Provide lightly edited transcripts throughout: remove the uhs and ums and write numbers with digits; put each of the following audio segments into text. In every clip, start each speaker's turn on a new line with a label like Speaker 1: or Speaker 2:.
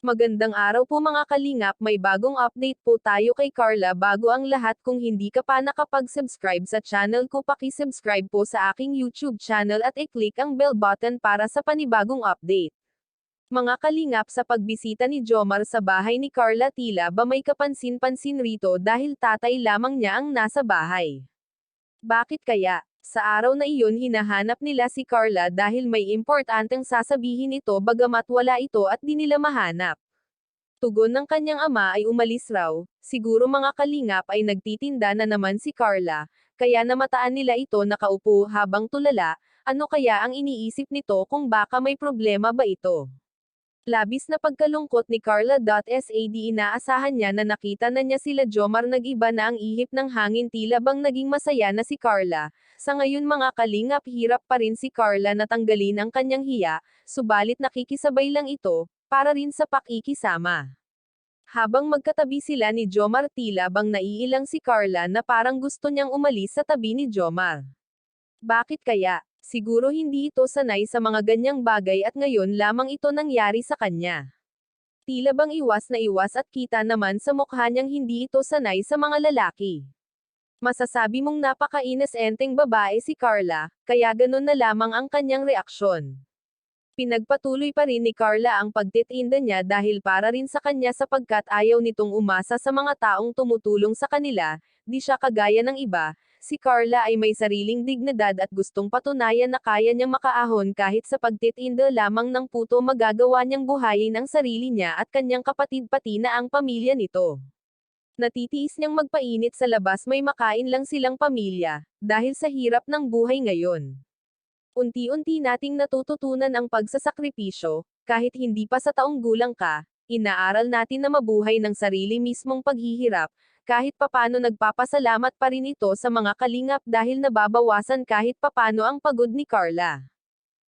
Speaker 1: Magandang araw po mga kalingap, may bagong update po tayo kay Carla. Bago ang lahat, kung hindi ka pa nakapag-subscribe sa channel ko, paki-subscribe po sa aking YouTube channel at i-click ang bell button para sa panibagong update. Mga kalingap, sa pagbisita ni Jomar sa bahay ni Carla, tila ba may kapansin-pansin rito dahil tatay lamang niya ang nasa bahay. Bakit kaya? Sa araw na iyon hinahanap nila si Carla dahil may importanteng sasabihin ito bagamat wala ito at di nila mahanap. Tugon ng kanyang ama ay umalis raw, siguro mga kalingap ay nagtitinda na naman si Carla, kaya namataan nila ito nakaupo habang tulala, ano kaya ang iniisip nito kung baka may problema ba ito? Labis na pagkalungkot ni Carla.sad, inaasahan niya na nakita na niya sila Jomar, nag-iba na ang ihip ng hangin, tila bang naging masaya na si Carla. Sa ngayon mga kalingap, hirap pa rin si Carla na tanggalin ang kanyang hiya, subalit nakikisabay lang ito, para rin sa pakikisama. Habang magkatabi sila ni Jomar, tila bang naiilang si Carla na parang gusto niyang umalis sa tabi ni Jomar. Bakit kaya? Siguro hindi ito sanay sa mga ganyang bagay at ngayon lamang ito nangyari sa kanya. Tila bang iwas na iwas at kita naman sa mukha niyang hindi ito sanay sa mga lalaki. Masasabi mong napaka-inesenteng babae si Carla, kaya ganun na lamang ang kanyang reaksyon. Pinagpatuloy pa rin ni Carla ang pagtitinda niya dahil para rin sa kanya sapagkat ayaw nitong umasa sa mga taong tumutulong sa kanila, di siya kagaya ng iba. Si Carla ay may sariling dignidad at gustong patunayan na kaya niyang makaahon kahit sa pagtitinda lamang ng puto, magagawa niyang buhayin ang sarili niya at kanyang kapatid pati na ang pamilya nito. Natitiis niyang magpainit sa labas, may makain lang silang pamilya, dahil sa hirap ng buhay ngayon. Unti-unti nating natututunan ang pagsasakripisyo, kahit hindi pa sa taong gulang ka, inaaral natin na mabuhay ng sarili mismong paghihirap, kahit papano nagpapasalamat pa rin ito sa mga kalingap dahil nababawasan kahit papano ang pagod ni Carla.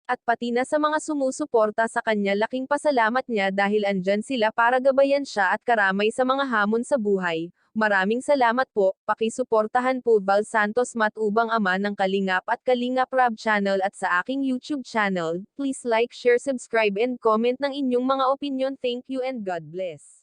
Speaker 1: At pati na sa mga sumusuporta sa kanya, laking pasalamat niya dahil andyan sila para gabayan siya at karamay sa mga hamon sa buhay. Maraming salamat po, pakisuportahan po Val Santos Matubang, ama ng Kalingap at Kalingap Rab channel at sa aking YouTube channel. Please like, share, subscribe and comment ng inyong mga opinion. Thank you and God bless.